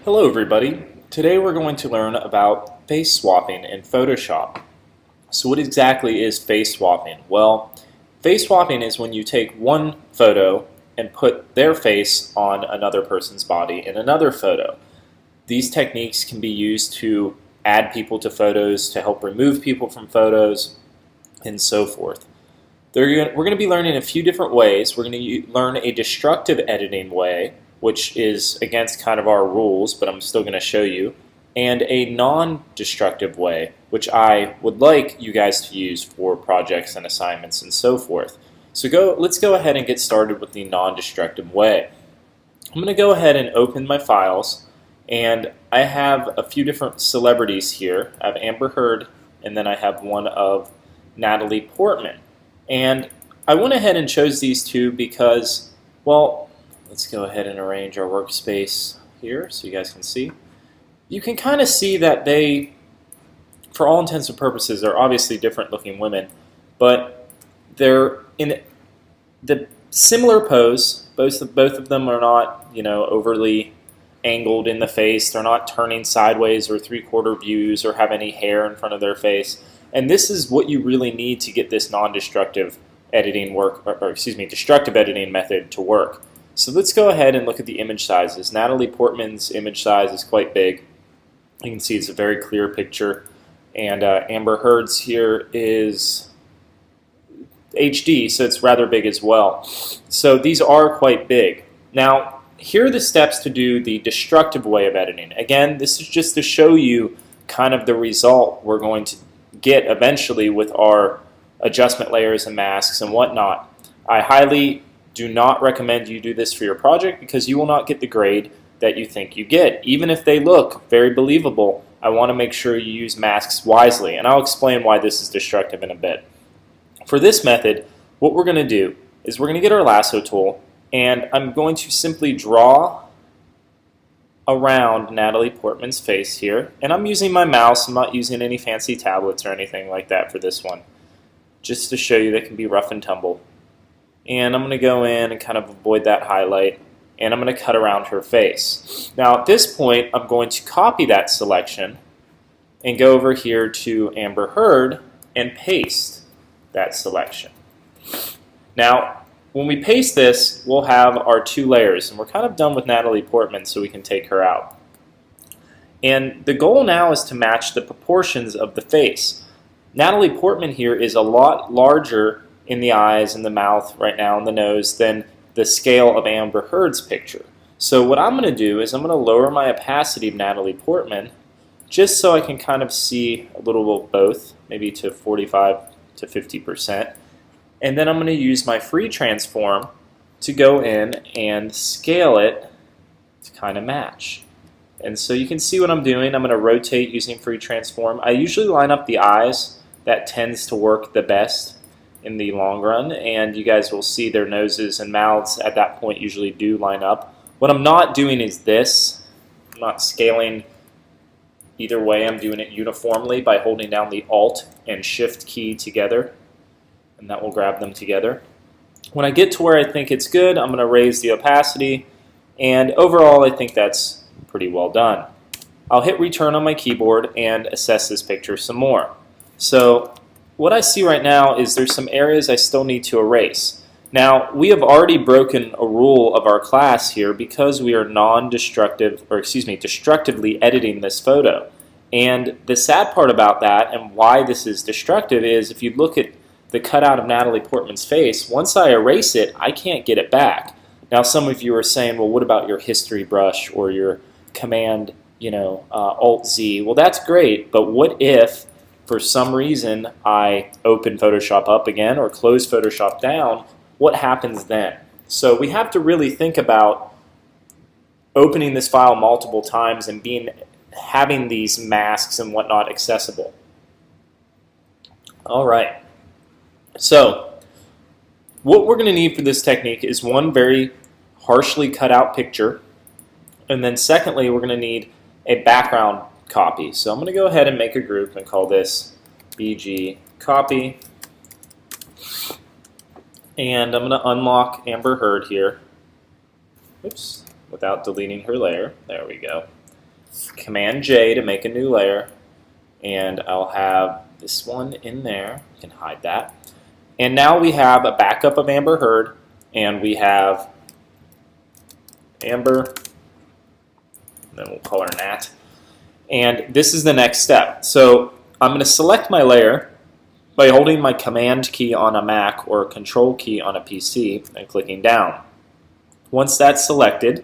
Hello everybody. Today we're going to learn about face swapping in Photoshop. So what exactly is face swapping? Well, face swapping is when you take one photo and put their face on another person's body in another photo. These techniques can be used to add people to photos, to help remove people from photos, and so forth. We're going to be learning a few different ways. We're going to learn a destructive editing way, which is against kind of our rules, but I'm still going to show you, and a non-destructive way, which I would like you guys to use for projects and assignments and so forth. So let's go ahead and get started with the non-destructive way. I'm going to go ahead and open my files, and I have a few different celebrities here. I have Amber Heard, and then I have one of Natalie Portman. And I went ahead and chose these two because, well, let's go ahead and arrange our workspace here so you guys can see. You can kind of see that they, for all intents and purposes, are obviously different looking women, but they're in the similar pose. Both of them are not, overly angled in the face. They're not turning sideways or three-quarter views or have any hair in front of their face. And this is what you really need to get this non-destructive editing destructive editing method to work. So let's go ahead and look at the image sizes. Natalie Portman's image size is quite big. You can see it's a very clear picture. And Amber Heard's here is HD, so it's rather big as well. So these are quite big. Now, here are the steps to do the destructive way of editing. Again, this is just to show you kind of the result we're going to get eventually with our adjustment layers and masks and whatnot. I highly do not recommend you do this for your project because you will not get the grade that you think you get. Even if they look very believable, I want to make sure you use masks wisely, and I'll explain why this is destructive in a bit. For this method, what we're going to do is we're going to get our lasso tool, and I'm going to simply draw around Natalie Portman's face here, and I'm using my mouse. I'm not using any fancy tablets or anything like that for this one, just to show you that it can be rough and tumble. And I'm going to go in and kind of avoid that highlight, and I'm going to cut around her face. Now at this point, I'm going to copy that selection and go over here to Amber Heard and paste that selection. Now, when we paste this, we'll have our two layers, and we're kind of done with Natalie Portman, so we can take her out. And the goal now is to match the proportions of the face. Natalie Portman here is a lot larger in the eyes and the mouth right now and the nose than the scale of Amber Heard's picture. So what I'm going to do is I'm going to lower my opacity of Natalie Portman just so I can kind of see a little of both, maybe to 45 to 50%. And then I'm going to use my free transform to go in and scale it to kind of match. And so you can see what I'm doing. I'm going to rotate using free transform. I usually line up the eyes. That tends to work the best in the long run. And you guys will see their noses and mouths at that point usually do line up. What I'm not doing is this. I'm not scaling either way. I'm doing it uniformly by holding down the Alt and Shift key together, and that will grab them together. When I get to where I think it's good, I'm going to raise the opacity, and overall I think that's pretty well done. I'll hit return on my keyboard and assess this picture some more. So what I see right now is there's some areas I still need to erase. Now, we have already broken a rule of our class here because we are destructively editing this photo. And the sad part about that and why this is destructive is if you look at the cutout of Natalie Portman's face, once I erase it, I can't get it back. Now, some of you are saying, well, what about your history brush or your Command, Alt-Z? Well, that's great, but what if, for some reason, I open Photoshop up again or close Photoshop down? What happens then? So we have to really think about opening this file multiple times and having these masks and whatnot accessible. All right. So what we're going to need for this technique is one very harshly cut out picture, and then secondly, we're going to need a background copy. So I'm going to go ahead and make a group and call this BG copy. And I'm going to unlock Amber Heard here. Oops, without deleting her layer. There we go. Command J to make a new layer, and I'll have this one in there. You can hide that. And now we have a backup of Amber Heard, and we have Amber, then we'll call her Nat. And this is the next step. So I'm going to select my layer by holding my Command key on a Mac or Control key on a PC and clicking down. Once that's selected,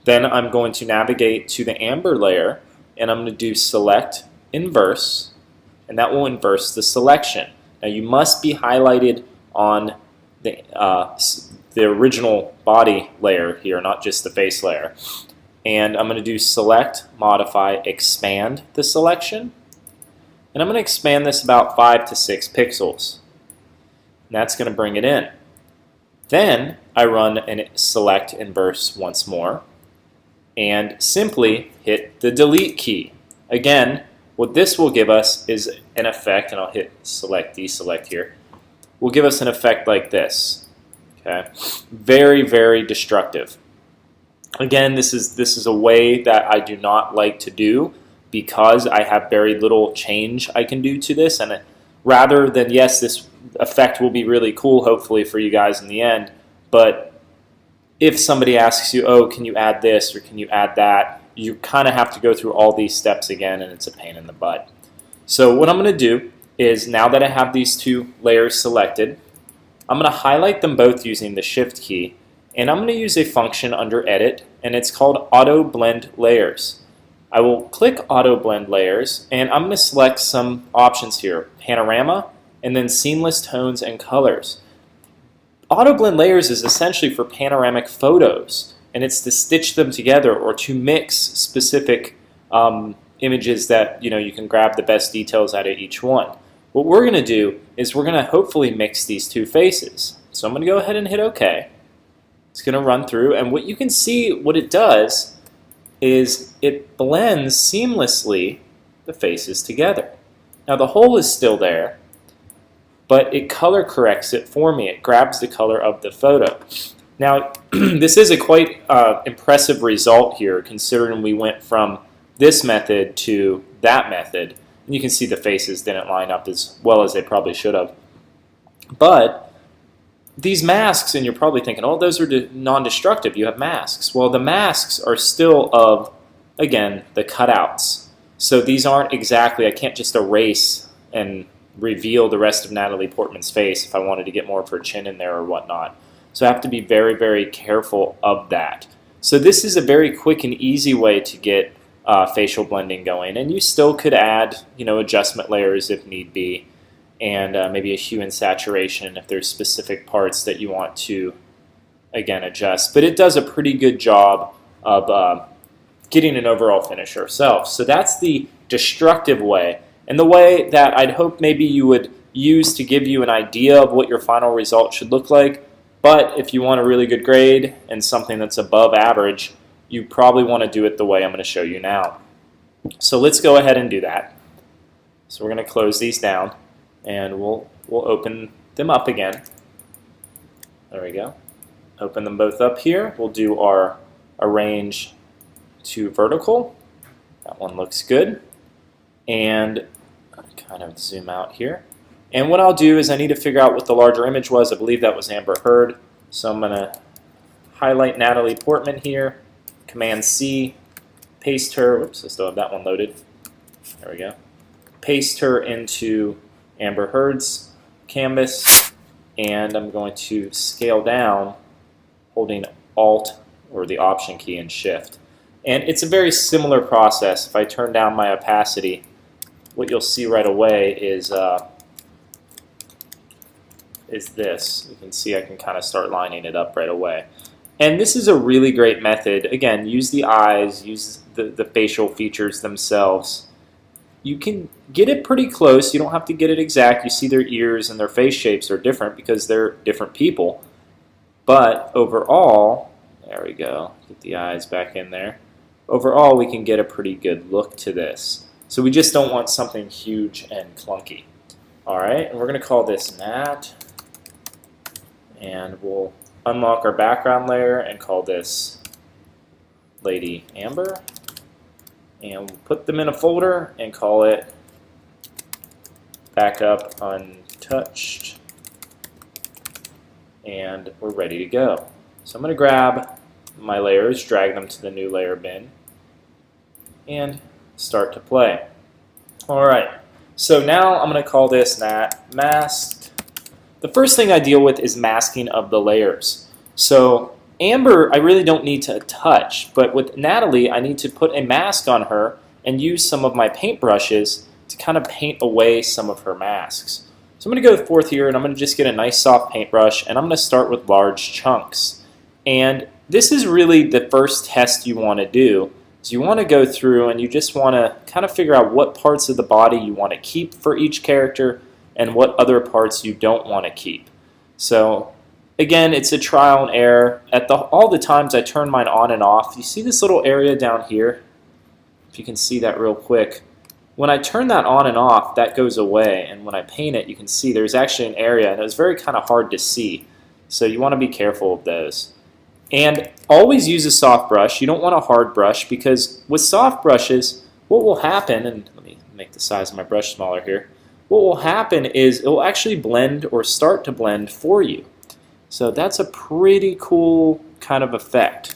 then I'm going to navigate to the Amber layer, and I'm going to do Select Inverse, and that will inverse the selection. Now you must be highlighted on the original body layer here, not just the face layer. And I'm going to do Select, Modify, Expand the selection. And I'm going to expand this about 5 to 6 pixels. And that's going to bring it in. Then I run and select Inverse once more and simply hit the Delete key. Again, what this will give us is an effect, and I'll hit Select, Deselect here, will give us an effect like this. Okay, very, very destructive. Again, this is a way that I do not like to do because I have very little change I can do to this, and rather than, yes, this effect will be really cool hopefully for you guys in the end, but if somebody asks you, oh, can you add this or can you add that, you kind of have to go through all these steps again, and it's a pain in the butt. So what I'm going to do is, now that I have these two layers selected, I'm going to highlight them both using the Shift key, and I'm going to use a function under Edit, and it's called Auto Blend Layers. I will click Auto Blend Layers, and I'm going to select some options here, Panorama, and then Seamless Tones and Colors. Auto Blend Layers is essentially for panoramic photos, and it's to stitch them together or to mix specific images that you can grab the best details out of each one. What we're going to do is we're going to hopefully mix these two faces. So I'm going to go ahead and hit OK. It's going to run through, and what you can see, what it does is it blends seamlessly the faces together. Now the hole is still there, but it color corrects it for me. It grabs the color of the photo. Now, this is a quite impressive result here, considering we went from this method to that method. And you can see the faces didn't line up as well as they probably should have. But these masks, and you're probably thinking, oh, those are non-destructive. You have masks. Well, the masks are still of, again, the cutouts. So these aren't exactly, I can't just erase and reveal the rest of Natalie Portman's face if I wanted to get more of her chin in there or whatnot. So I have to be very, very careful of that. So this is a very quick and easy way to get facial blending going. And you still could add, adjustment layers if need be, and maybe a hue and saturation if there's specific parts that you want to, again, adjust. But it does a pretty good job of getting an overall finish ourselves. So that's the destructive way. And the way that I'd hope maybe you would use to give you an idea of what your final result should look like. But if you want a really good grade and something that's above average, you probably want to do it the way I'm going to show you now. So let's go ahead and do that. So we're going to close these down, and we'll open them up again. There we go. Open them both up here. We'll do our arrange to vertical. That one looks good. And I'll kind of zoom out here. And what I'll do is I need to figure out what the larger image was. I believe that was Amber Heard. So I'm going to highlight Natalie Portman here. Command C, paste her. Whoops, I still have that one loaded. There we go. Paste her into Amber Heard's canvas. And I'm going to scale down holding Alt or the Option key and Shift. And it's a very similar process. If I turn down my opacity, what you'll see right away is this. You can see I can kind of start lining it up right away. And this is a really great method. Again, use the eyes, use the facial features themselves. You can get it pretty close. You don't have to get it exact. You see their ears and their face shapes are different because they're different people. But overall, there we go. Get the eyes back in there. Overall, we can get a pretty good look to this. So we just don't want something huge and clunky. All right, and we're going to call this Nat. And we'll unlock our background layer and call this Lady Amber. And we'll put them in a folder and call it Backup Untouched. And we're ready to go. So I'm going to grab my layers, drag them to the new layer bin, and start to play. Alright, so now I'm going to call this masked. The first thing I deal with is masking of the layers. So Amber, I really don't need to touch, but with Natalie, I need to put a mask on her and use some of my paintbrushes to kind of paint away some of her masks. So I'm going to go forth here and I'm going to just get a nice soft paintbrush and I'm going to start with large chunks. And this is really the first test you want to do. So you want to go through and you just want to kind of figure out what parts of the body you want to keep for each character and what other parts you don't want to keep. So again, it's a trial and error. At all the times I turn mine on and off, you see this little area down here? If you can see that real quick. When I turn that on and off, that goes away, and when I paint it, you can see there's actually an area, and it was very kind of hard to see. So you want to be careful of those. And always use a soft brush. You don't want a hard brush, because with soft brushes, what will happen, and let me make the size of my brush smaller here, what will happen is it will actually blend or start to blend for you. So that's a pretty cool kind of effect.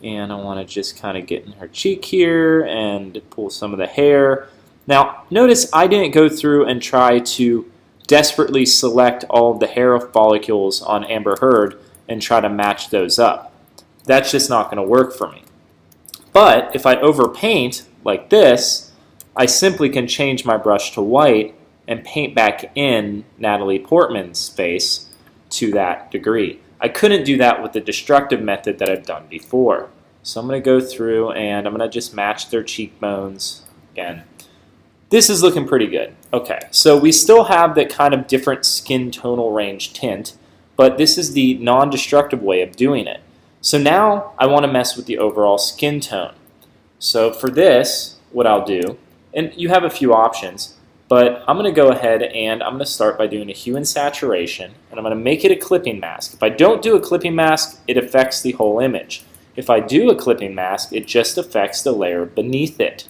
And I want to just kind of get in her cheek here and pull some of the hair. Now, notice I didn't go through and try to desperately select all of the hair follicles on Amber Heard and try to match those up. That's just not going to work for me. But if I overpaint like this, I simply can change my brush to white and paint back in Natalie Portman's face to that degree. I couldn't do that with the destructive method that I've done before. So I'm going to go through and I'm going to just match their cheekbones again. This is looking pretty good. Okay, so we still have that kind of different skin tonal range tint, but this is the non-destructive way of doing it. So now I want to mess with the overall skin tone. So for this, what I'll do, and you have a few options, but I'm going to go ahead and I'm going to start by doing a hue and saturation, and I'm going to make it a clipping mask. If I don't do a clipping mask, it affects the whole image. If I do a clipping mask, it just affects the layer beneath it.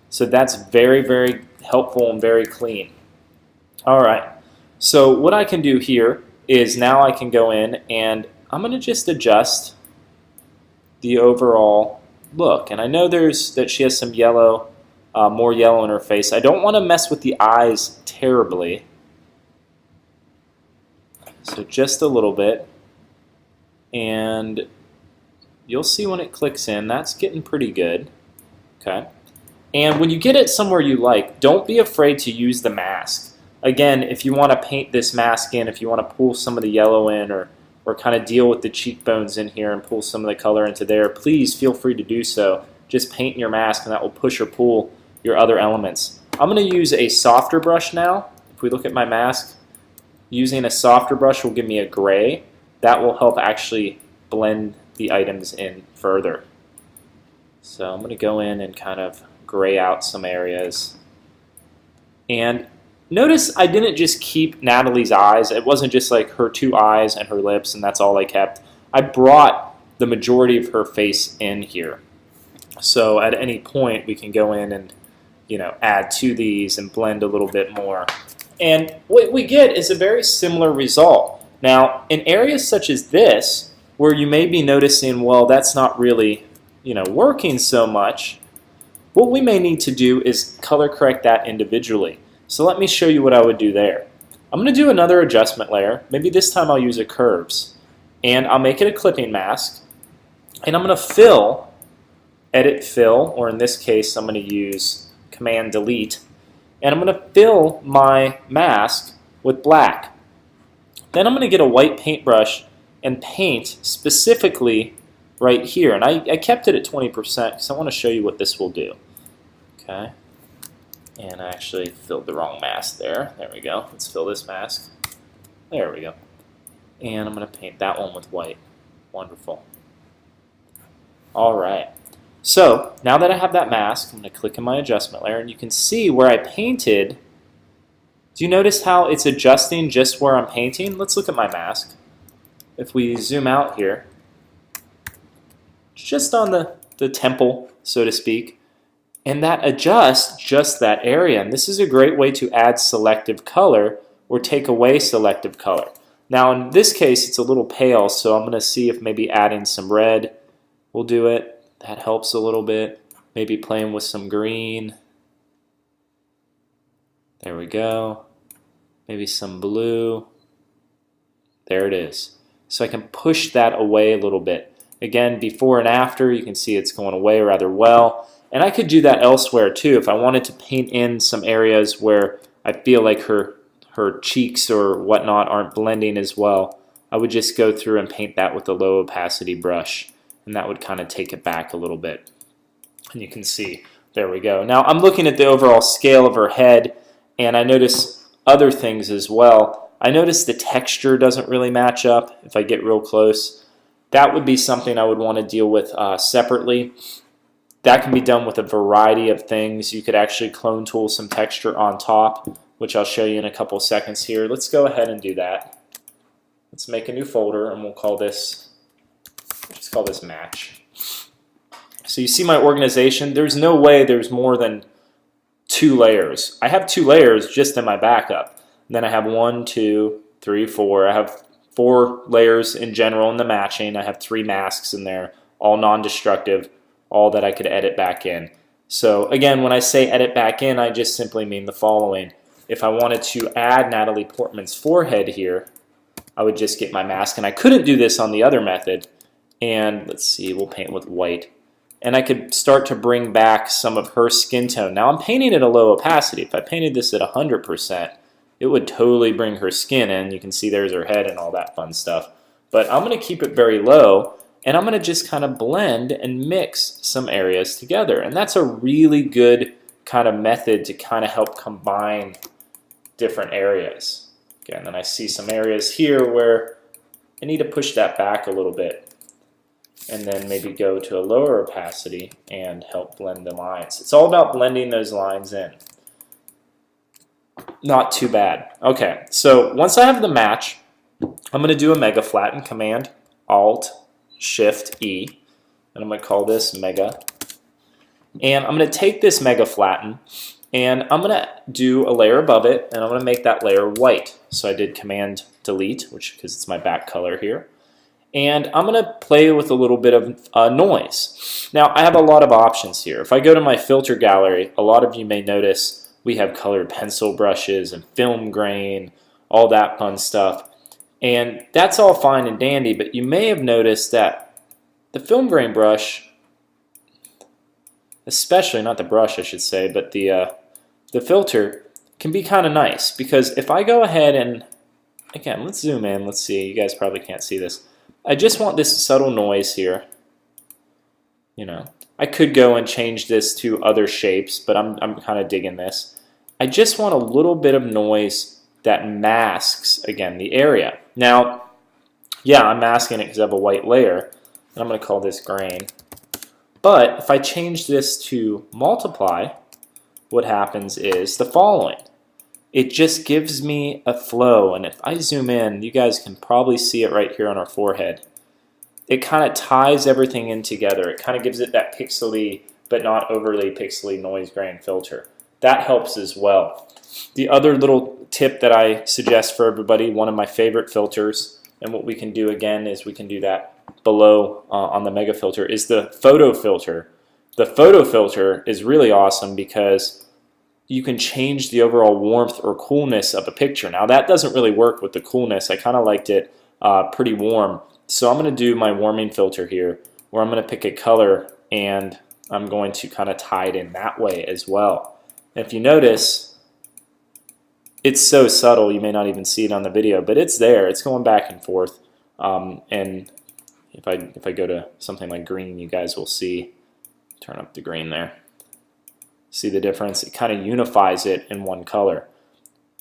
So that's very, very helpful and very clean. Alright, so what I can do here is now I can go in and I'm going to just adjust the overall look. And I know that she has some yellow, more yellow in her face. I don't want to mess with the eyes terribly. So just a little bit. And you'll see when it clicks in, that's getting pretty good. Okay. And when you get it somewhere you like, don't be afraid to use the mask. Again, if you want to paint this mask in, if you want to pull some of the yellow in or kind of deal with the cheekbones in here and pull some of the color into there, please feel free to do so. Just paint your mask and that will push or pull your other elements. I'm going to use a softer brush now. If we look at my mask, using a softer brush will give me a gray. That will help actually blend the items in further. So I'm going to go in and kind of gray out some areas. And notice I didn't just keep Natalie's eyes. It wasn't just like her two eyes and her lips and that's all I kept. I brought the majority of her face in here. So at any point we can go in and add to these and blend a little bit more. And what we get is a very similar result. Now in areas such as this, where you may be noticing, well, that's not really working so much, what we may need to do is color correct that individually. So let me show you what I would do there. I'm going to do another adjustment layer. Maybe this time I'll use a curves. And I'll make it a clipping mask. And I'm going to fill, edit fill, or in this case I'm going to use Command Delete. And I'm going to fill my mask with black. Then I'm going to get a white paintbrush and paint specifically right here. And I kept it at 20% because I want to show you what this will do. Okay. And I actually filled the wrong mask there. There we go. Let's fill this mask. There we go. And I'm going to paint that one with white. Wonderful. Alright. So, now that I have that mask, I'm going to click in my adjustment layer, and you can see where I painted. Do you notice how it's adjusting just where I'm painting? Let's look at my mask. If we zoom out here, just on the temple, so to speak, and that adjusts just that area. And this is a great way to add selective color or take away selective color. Now in this case it's a little pale, so I'm going to see if maybe adding some red will do it. That helps a little bit. Maybe playing with some green. There we go. Maybe some blue. There it is. So I can push that away a little bit. Again, before and after, you can see it's going away rather well. And I could do that elsewhere too. If I wanted to paint in some areas where I feel like her cheeks or whatnot aren't blending as well, I would just go through and paint that with a low opacity brush. And that would kind of take it back a little bit. And you can see, there we go. Now I'm looking at the overall scale of her head, and I notice other things as well. I notice the texture doesn't really match up if I get real close. That would be something I would want to deal with separately. That can be done with a variety of things. You could actually clone tool some texture on top, which I'll show you in a couple seconds here. Let's go ahead and do that. Let's make a new folder, and we'll call this, let's call this match. So you see my organization. There's no way there's more than 2 layers. I have 2 layers just in my backup. And then I have 1, 2, 3, 4. I have 4 layers in general in the matching. I have 3 masks in there, all non-destructive, all that I could edit back in. So again, when I say edit back in, I just simply mean the following. If I wanted to add Natalie Portman's forehead here, I would just get my mask. And I couldn't do this on the other method. And let's see, we'll paint with white. And I could start to bring back some of her skin tone. Now I'm painting at a low opacity. If I painted this at 100%, it would totally bring her skin in. You can see there's her head and all that fun stuff. But I'm going to keep it very low, and I'm going to just kind of blend and mix some areas together. And that's a really good kind of method to kind of help combine different areas. Again, and I see some areas here where I need to push that back a little bit, and then maybe go to a lower opacity and help blend the lines. It's all about blending those lines in. Not too bad. Okay, so once I have the match, I'm going to do a mega flatten, Command Alt Shift E, and I'm going to call this mega. And I'm going to take this mega flatten, and I'm going to do a layer above it, and I'm going to make that layer white. So I did Command Delete, which because it's my back color here. And I'm going to play with a little bit of noise. Now, I have a lot of options here. If I go to my filter gallery, a lot of you may notice we have colored pencil brushes and film grain, all that fun stuff. And that's all fine and dandy, but you may have noticed that the film grain brush, especially, not the brush I should say, but the filter can be kind of nice. Because if I go ahead and, again, let's zoom in, let's see, you guys probably can't see this. I just want this subtle noise here. You know, I could go and change this to other shapes, but I'm kind of digging this. I just want a little bit of noise that masks, again, the area. Now, yeah, I'm masking it because I have a white layer, and I'm going to call this grain. But if I change this to multiply, what happens is the following. It just gives me a flow, and if I zoom in, you guys can probably see it right here on our forehead. It kind of ties everything in together. It kind of gives it that pixely, but not overly pixely noise grain filter. That helps as well. The other little tip that I suggest for everybody, one of my favorite filters, and what we can do again is we can do that below on the mega filter, is the photo filter. The photo filter is really awesome because you can change the overall warmth or coolness of a picture. Now that doesn't really work with the coolness. I kind of liked it pretty warm. So I'm going to do my warming filter here, where I'm going to pick a color and I'm going to kind of tie it in that way as well. And if you notice, it's so subtle you may not even see it on the video, but it's there. It's going back and forth. And if I go to something like green, you guys will see. Turn up the green there. See the difference? It kind of unifies it in one color.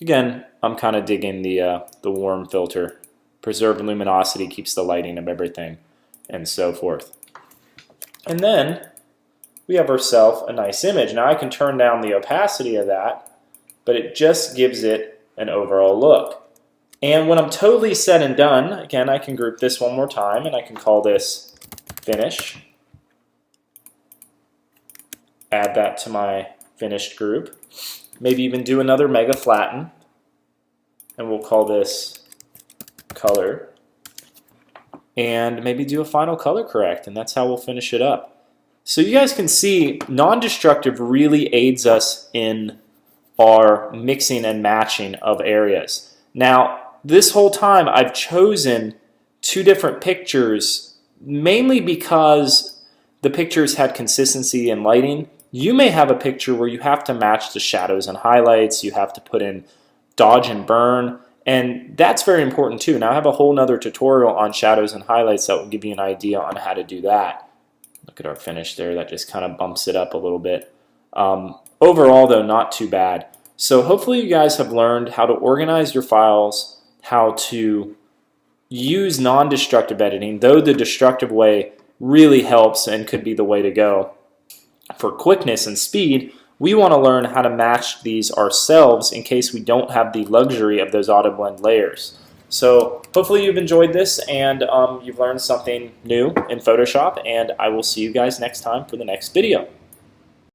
Again, I'm kind of digging the warm filter. Preserved luminosity keeps the lighting of everything, and so forth. And then we have ourselves a nice image. Now I can turn down the opacity of that, but it just gives it an overall look. And when I'm totally said and done, again, I can group this one more time, and I can call this Finish. add that to my finished group. Maybe even do another mega flatten, and we'll call this color. And maybe do a final color correct, and that's how we'll finish it up. So you guys can see non-destructive really aids us in our mixing and matching of areas. Now, this whole time I've chosen two different pictures mainly because the pictures had consistency and lighting. You may have a picture where you have to match the shadows and highlights, you have to put in dodge and burn, and that's very important too. Now I have a whole nother tutorial on shadows and highlights that will give you an idea on how to do that. Look at our finish there, that just kind of bumps it up a little bit. Overall though, not too bad. So hopefully you guys have learned how to organize your files, how to use non-destructive editing, though the destructive way really helps and could be the way to go. For quickness and speed, we want to learn how to match these ourselves in case we don't have the luxury of those auto blend layers. So hopefully you've enjoyed this and you've learned something new in Photoshop, and I will see you guys next time for the next video.